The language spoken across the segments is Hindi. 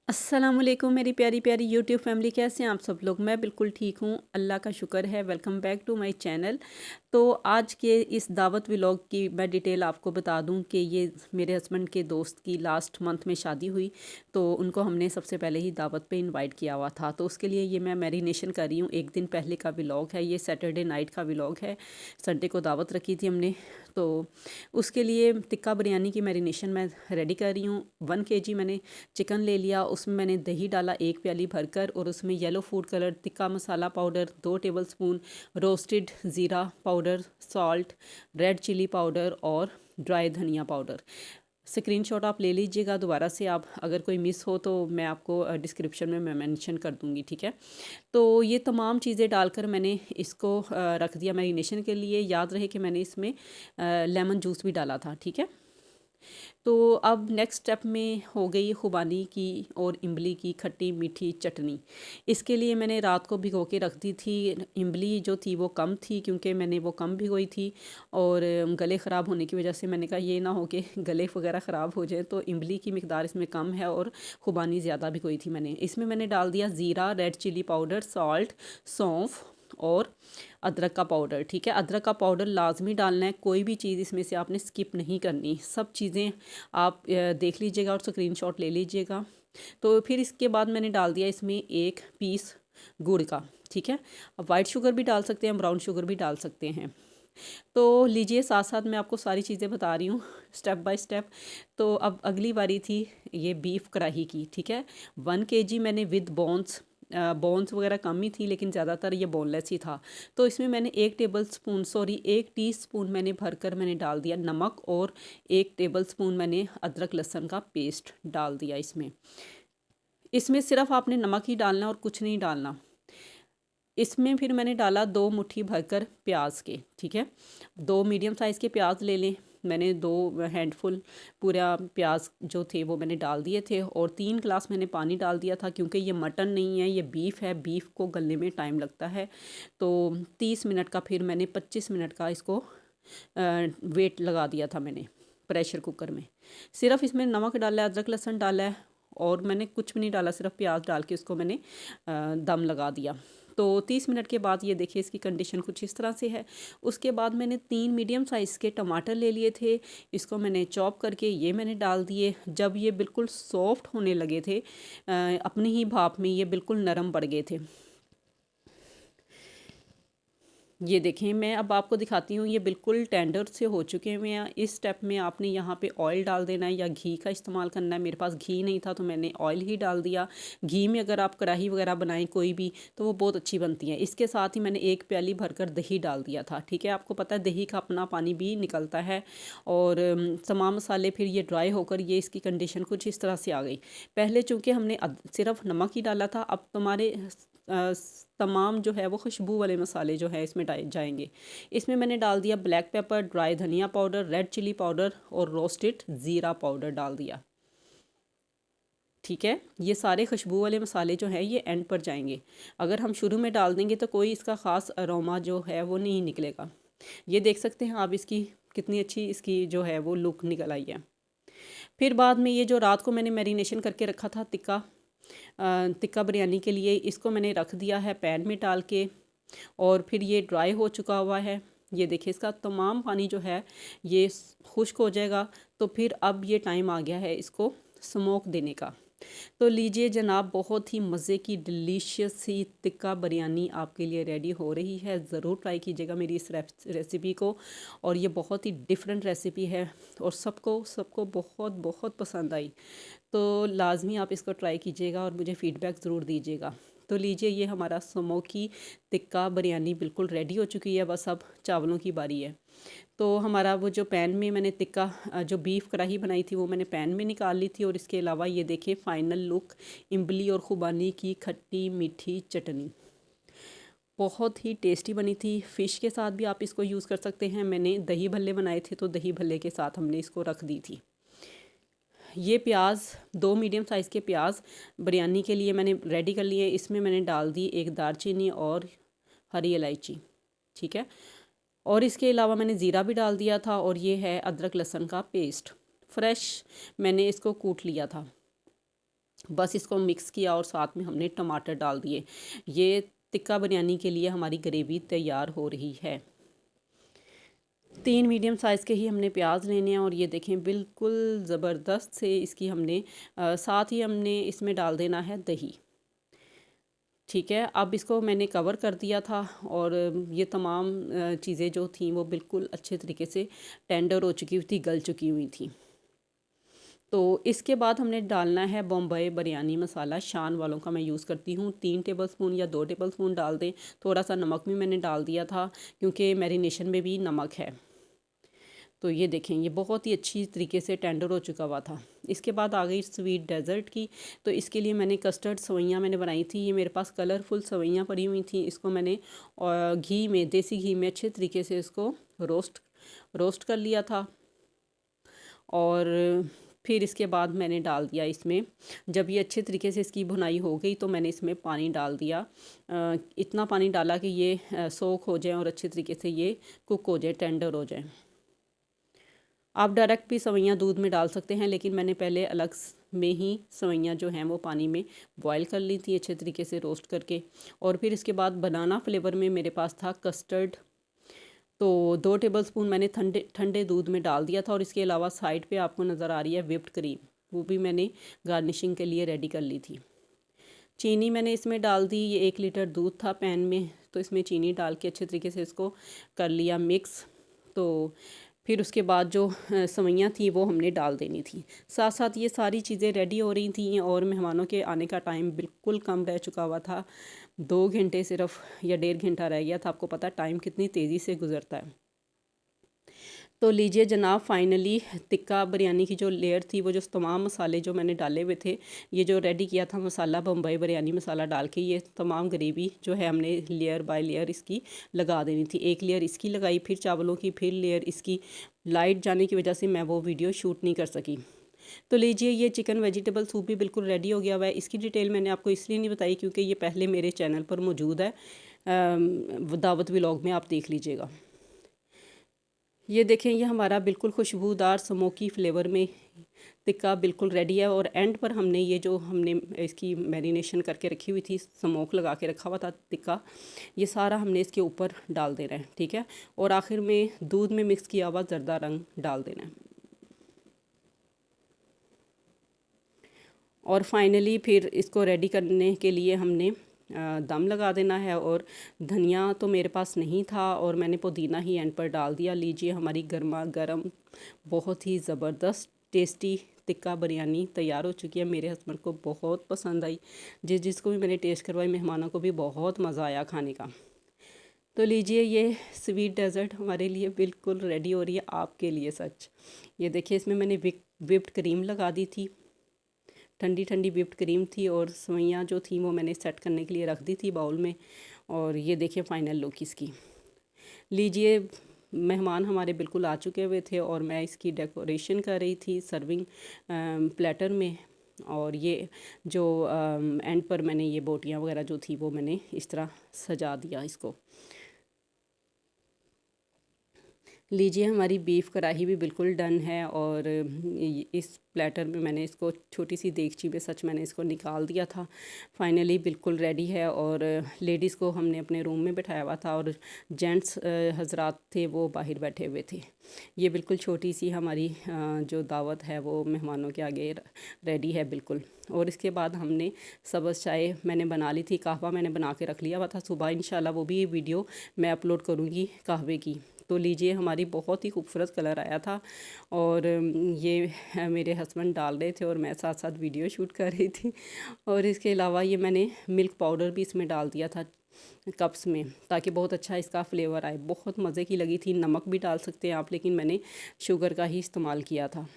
अस्सलामुअलैकुम मेरी प्यारी प्यारी यूट्यूब फैमिली, कैसे हैं आप सब लोग। मैं बिल्कुल ठीक हूँ, अल्लाह का शुक्र है। Welcome back to my channel. तो आज के इस दावत व्लॉग की मैं डिटेल आपको बता दूं कि ये मेरे हस्बैंड के दोस्त की लास्ट मंथ में शादी हुई, तो उनको हमने सबसे पहले ही दावत पे इनवाइट किया हुआ था। तो उसके लिए ये मैं मैरिनेशन कर रही हूँ। एक दिन पहले का व्लॉग है, ये सैटरडे नाइट का व्लॉग है। संडे को दावत रखी थी हमने, तो उसके लिए टिक्का बिरयानी की मैरिनेशन मैं रेडी कर रही हूँ। 1 kg मैंने चिकन ले लिया, उसमें मैंने दही डाला 1 प्याली भरकर, और उसमें yellow food colour, tikka masala powder 2 tablespoon, roasted ज़ीरा powder, salt, red chilli powder और ड्राई धनिया पाउडर। स्क्रीनशॉट आप ले लीजिएगा दोबारा से, आप अगर कोई मिस हो तो मैं आपको डिस्क्रिप्शन में मैं मेंशन कर दूंगी, ठीक है। तो ये तमाम चीज़ें डालकर मैंने इसको रख दिया मैरिनेशन के लिए। याद रहे कि मैंने इसमें लेमन जूस भी डाला था, ठीक है। तो अब नेक्स्ट स्टेप में हो गई खुबानी की और इमली की खट्टी मीठी चटनी। इसके लिए मैंने रात को भिगो के रख दी थी। इमली जो थी वो कम थी, क्योंकि मैंने वो कम भिगोई थी, और गले ख़राब होने की वजह से मैंने कहा ये ना हो कि गले वगैरह ख़राब हो जाए, तो इमली की मिकदार इसमें कम है और खुबानी ज़्यादा भिगोई थी मैंने। इसमें मैंने डाल दिया ज़ीरा, रेड चिली पाउडर, सॉल्ट, सौंफ और अदरक का पाउडर, ठीक है। अदरक का पाउडर लाजमी डालना है, कोई भी चीज़ इसमें से आपने स्किप नहीं करनी। सब चीज़ें आप देख लीजिएगा और स्क्रीनशॉट ले लीजिएगा। तो फिर इसके बाद मैंने डाल दिया इसमें 1 पीस गुड़ का, ठीक है। अब वाइट शुगर भी डाल सकते हैं, ब्राउन शुगर भी डाल सकते हैं। तो लीजिए, साथ साथ मैं आपको सारी चीज़ें बता रही हूँ स्टेप बाय स्टेप। तो अब अगली बारी थी ये बीफ कढ़ाई की, ठीक है। 1 kg मैंने विद बोन्स, बोन्स वगैरह कम ही थी लेकिन ज़्यादातर ये बोनलेस ही था। तो इसमें मैंने 1 टीस्पून मैंने भरकर मैंने डाल दिया नमक, और 1 टेबलस्पून मैंने अदरक लहसुन का पेस्ट डाल दिया इसमें। इसमें सिर्फ आपने नमक ही डालना और कुछ नहीं डालना। इसमें फिर मैंने डाला 2 मुट्ठी भरकर प्याज के, ठीक है। 2 मीडियम साइज़ के प्याज ले लें। मैंने 2 हैंडफुल पूरा प्याज जो थे वो मैंने डाल दिए थे, और 3 गिलास मैंने पानी डाल दिया था, क्योंकि ये मटन नहीं है, ये बीफ है। बीफ को गलने में टाइम लगता है। तो 30 मिनट का, फिर मैंने 25 मिनट का इसको वेट लगा दिया था मैंने प्रेशर कुकर में। सिर्फ इसमें नमक डाला है, अदरक लहसुन डाला है, और मैंने कुछ भी नहीं डाला, सिर्फ प्याज डाल के उसको मैंने दम लगा दिया। तो 30 मिनट के बाद ये देखिए इसकी कंडीशन कुछ इस तरह से है। उसके बाद मैंने 3 मीडियम साइज़ के टमाटर ले लिए थे, इसको मैंने चॉप करके ये मैंने डाल दिए। जब ये बिल्कुल सॉफ्ट होने लगे थे, अपनी ही भाप में ये बिल्कुल नरम पड़ गए थे। ये देखें, मैं अब आपको दिखाती हूँ, ये बिल्कुल टेंडर से हो चुके हुए हैं। इस स्टेप में आपने यहाँ पे ऑयल डाल देना है या घी का इस्तेमाल करना है। मेरे पास घी नहीं था तो मैंने ऑयल ही डाल दिया। घी में अगर आप कढ़ाई वगैरह बनाएं कोई भी, तो वो बहुत अच्छी बनती है। इसके साथ ही मैंने 1 प्याली भरकर दही डाल दिया था, ठीक है। आपको पता है दही का अपना पानी भी निकलता है। और तमाम मसाले, फिर ये ड्राई होकर ये इसकी कंडीशन कुछ इस तरह से आ गई। पहले चूँकि हमने सिर्फ नमक ही डाला था, अब तुम्हारे तमाम जो है वो खुशबू वाले मसाले जो है इसमें जाएंगे। इसमें मैंने डाल दिया ब्लैक पेपर, ड्राई धनिया पाउडर, रेड चिली पाउडर और रोस्टेड ज़ीरा पाउडर डाल दिया, ठीक है। ये सारे खुशबू वाले मसाले जो हैं ये एंड पर जाएंगे। अगर हम शुरू में डाल देंगे तो कोई इसका ख़ास अरोमा जो है वो नहीं निकलेगा। ये देख सकते हैं आप, इसकी कितनी अच्छी इसकी जो है वो लुक निकल आई है। फिर बाद में ये जो रात को मैंने मैरिनेशन करके रखा था टिक्का बिरयानी के लिए, इसको मैंने रख दिया है पैन में डाल के, और फिर ये ड्राई हो चुका हुआ है। ये देखिए इसका तमाम पानी जो है ये खुश्क हो जाएगा। तो फिर अब ये टाइम आ गया है इसको स्मोक देने का। तो लीजिए जनाब, बहुत ही मज़े की डिलीशियस सी टिक्का बिरयानी आपके लिए रेडी हो रही है। ज़रूर ट्राई कीजिएगा मेरी इस रेसिपी को, और ये बहुत ही डिफरेंट रेसिपी है और सबको सबको बहुत बहुत पसंद आई। तो लाजमी आप इसको ट्राई कीजिएगा और मुझे फ़ीडबैक ज़रूर दीजिएगा। तो लीजिए, ये हमारा स्मोकी टिक्का बिरयानी बिल्कुल रेडी हो चुकी है। बस अब चावलों की बारी है। तो हमारा वो जो पैन में मैंने टिक्का जो बीफ कढ़ाई बनाई थी वो मैंने पैन में निकाल ली थी। और इसके अलावा ये देखिए फ़ाइनल लुक, इमली और खुबानी की खट्टी मीठी चटनी बहुत ही टेस्टी बनी थी। फ़िश के साथ भी आप इसको यूज़ कर सकते हैं। मैंने दही भल्ले बनाए थे तो दही भल्ले के साथ हमने इसको रख दी थी। ये प्याज, 2 मीडियम साइज़ के प्याज बिरयानी के लिए मैंने रेडी कर लिए। इसमें मैंने डाल दी एक दालचीनी और हरी इलायची, ठीक है। और इसके अलावा मैंने ज़ीरा भी डाल दिया था, और ये है अदरक लहसुन का पेस्ट, फ्रेश मैंने इसको कूट लिया था। बस इसको मिक्स किया और साथ में हमने टमाटर डाल दिए। ये टिक्का बिरयानी के लिए हमारी ग्रेवी तैयार हो रही है। 3 मीडियम साइज़ के ही हमने प्याज लेने हैं और ये देखें बिल्कुल ज़बरदस्त से इसकी हमने साथ ही हमने इसमें डाल देना है दही। ठीक है, अब इसको मैंने कवर कर दिया था और ये तमाम चीज़ें जो थी वो बिल्कुल अच्छे तरीके से टेंडर हो चुकी हुई थी, गल चुकी हुई थी। तो इसके बाद हमने डालना है बॉम्बे बिरयानी मसाला, शान वालों का मैं यूज़ करती हूँ। 3 टेबलस्पून या 2 टेबलस्पून डाल दें। थोड़ा सा नमक भी मैंने डाल दिया था क्योंकि मैरिनेशन में भी नमक है। तो ये देखें ये बहुत ही अच्छी तरीके से टेंडर हो चुका हुआ था। इसके बाद आ गई स्वीट डेज़र्ट की। तो इसके लिए मैंने कस्टर्ड सवैयाँ मैंने बनाई थी। ये मेरे पास कलरफुल सवैयाँ पड़ी हुई थी। इसको मैंने घी में, देसी घी में अच्छे तरीके से इसको रोस्ट कर लिया था। और फिर इसके बाद मैंने डाल दिया इसमें, जब ये अच्छे तरीके से इसकी भुनाई हो गई तो मैंने इसमें पानी डाल दिया। इतना पानी डाला कि ये सोख हो जाए और अच्छे तरीके से ये कुक हो जाए, टेंडर हो जाए। आप डायरेक्ट भी सवैयाँ दूध में डाल सकते हैं, लेकिन मैंने पहले अलग में ही सवैयाँ जो हैं वो पानी में बॉयल कर ली थी अच्छे तरीके से रोस्ट करके। और फिर इसके बाद बनाना फ्लेवर में मेरे पास था कस्टर्ड। तो 2 टेबलस्पून मैंने ठंडे ठंडे दूध में डाल दिया था और इसके अलावा साइड पे आपको नज़र आ रही है व्हिप्ड क्रीम, वो भी मैंने गार्निशिंग के लिए रेडी कर ली थी। चीनी मैंने इसमें डाल दी। ये 1 लीटर दूध था पैन में, तो इसमें चीनी डाल के अच्छे तरीके से इसको कर लिया मिक्स। तो फिर उसके बाद जो सवैयाँ थी वो हमने डाल देनी थी। साथ साथ ये सारी चीज़ें रेडी हो रही थी और मेहमानों के आने का टाइम बिल्कुल कम रह चुका हुआ था। 2 घंटे सिर्फ या 1.5 घंटा रह गया था। आपको पता टाइम कितनी तेज़ी से गुजरता है। तो लीजिए जनाब, फाइनली टिक्का बिरयानी की जो लेयर थी, वो जो तमाम मसाले जो मैंने डाले हुए थे, ये जो रेडी किया था मसाला, बम्बई बिरयानी मसाला डाल के ये तमाम ग्रेवी जो है हमने लेयर बाय लेयर इसकी लगा देनी थी। एक लेयर इसकी लगाई, फिर चावलों की, फिर लेयर इसकी। लाइट जाने की वजह से मैं वो वीडियो शूट नहीं कर सकी। तो लीजिए ये चिकन वेजिटेबल सूप भी बिल्कुल रेडी हो गया हुआ है। इसकी डिटेल मैंने आपको इसलिए नहीं बताई क्योंकि ये पहले मेरे चैनल पर मौजूद है, दावत व्लॉग में आप देख लीजिएगा। ये देखें ये हमारा बिल्कुल खुशबूदार स्मोकी फ्लेवर में टिक्का बिल्कुल रेडी है। और एंड पर हमने ये जो हमने इसकी मैरिनेशन करके रखी हुई थी, स्मोक लगा के रखा हुआ था टिक्का, ये सारा हमने इसके ऊपर डाल देना है। ठीक है, और आखिर में दूध में मिक्स किया हुआ ज़र्दा रंग डाल देना है। और फाइनली फिर इसको रेडी करने के लिए हमने दम लगा देना है। और धनिया तो मेरे पास नहीं था और मैंने पुदीना ही एंड पर डाल दिया। लीजिए हमारी गर्मा गर्म बहुत ही ज़बरदस्त टेस्टी टिक्का बिरयानी तैयार हो चुकी है। मेरे हस्बैंड को बहुत पसंद आई। जिसको भी मैंने टेस्ट करवाई, मेहमानों को भी बहुत मज़ा आया खाने का। तो लीजिए ये स्वीट डेज़र्ट हमारे लिए बिल्कुल रेडी हो रही है, आपके लिए सच। ये देखिए इसमें मैंने व्हिप्ड क्रीम लगा दी थी, ठंडी ठंडी व्हिप्ड क्रीम थी। और सवैयाँ जो थी वो मैंने सेट करने के लिए रख दी थी बाउल में। और ये देखिए फ़ाइनल लुक इसकी। लीजिए मेहमान हमारे बिल्कुल आ चुके हुए थे और मैं इसकी डेकोरेशन कर रही थी सर्विंग प्लेटर में। और ये जो एंड पर मैंने ये बोटियाँ वगैरह जो थी वो मैंने इस तरह सजा दिया इसको। लीजिए हमारी बीफ कढ़ाई भी बिल्कुल डन है। और इस प्लेटर में मैंने इसको छोटी सी देगची में सच मैंने इसको निकाल दिया था। फाइनली बिल्कुल रेडी है। और लेडीज़ को हमने अपने रूम में बैठाया हुआ था और जेंट्स हजरात थे वो बाहर बैठे हुए थे। ये बिल्कुल छोटी सी हमारी जो दावत है वो मेहमानों के आगे रेडी है बिल्कुल। और इसके बाद हमने सब्ज़ चाय मैंने बना ली थी, कहवा मैंने बना के रख लिया हुआ था सुबह। इंशाल्लाह वो भी वीडियो मैं अपलोड करूँगी कहवे की। तो लीजिए हमारी बहुत ही खूबसूरत कलर आया था। और ये मेरे हस्बैंड डाल रहे थे और मैं साथ साथ वीडियो शूट कर रही थी। और इसके अलावा ये मैंने मिल्क पाउडर भी इसमें डाल दिया था कप्स में, ताकि बहुत अच्छा इसका फ्लेवर आए। बहुत मज़े की लगी थी। नमक भी डाल सकते हैं आप, लेकिन मैंने शुगर का ही इस्तेमाल किया था।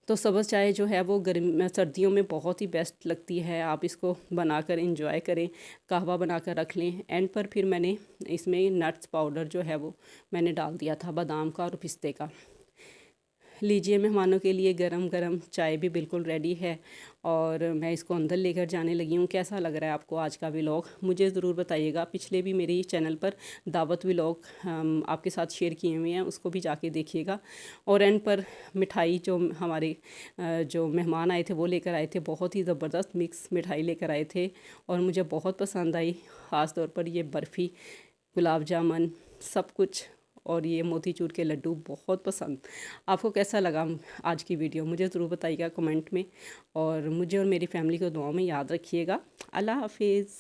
तो सब्ज़ चाय जो है वो सर्दियों में बहुत ही बेस्ट लगती है। आप इसको बनाकर इंजॉय करें, कहवा बनाकर रख लें। एंड पर फिर मैंने इसमें नट्स पाउडर जो है वो मैंने डाल दिया था, बादाम का और पिस्ते का। लीजिए मेहमानों के लिए गरम गरम चाय भी बिल्कुल रेडी है। और मैं इसको अंदर लेकर जाने लगी हूँ। कैसा लग रहा है आपको आज का व्लॉग, मुझे ज़रूर बताइएगा। पिछले भी मेरे चैनल पर दावत व्लॉग आपके साथ शेयर किए हुए हैं, उसको भी जाके देखिएगा। और एंड पर मिठाई जो हमारे जो मेहमान आए थे वो लेकर आए थे, बहुत ही ज़बरदस्त मिक्स मिठाई लेकर आए थे और मुझे बहुत पसंद आई। ख़ास तौर पर ये बर्फ़ी, गुलाब जामुन, सब कुछ, और ये मोतीचूर के लड्डू बहुत पसंद। आपको कैसा लगा आज की वीडियो, मुझे ज़रूर बताइएगा कमेंट में, और मुझे और मेरी फैमिली को दुआओं में याद रखिएगा। अल्लाह हाफिज़।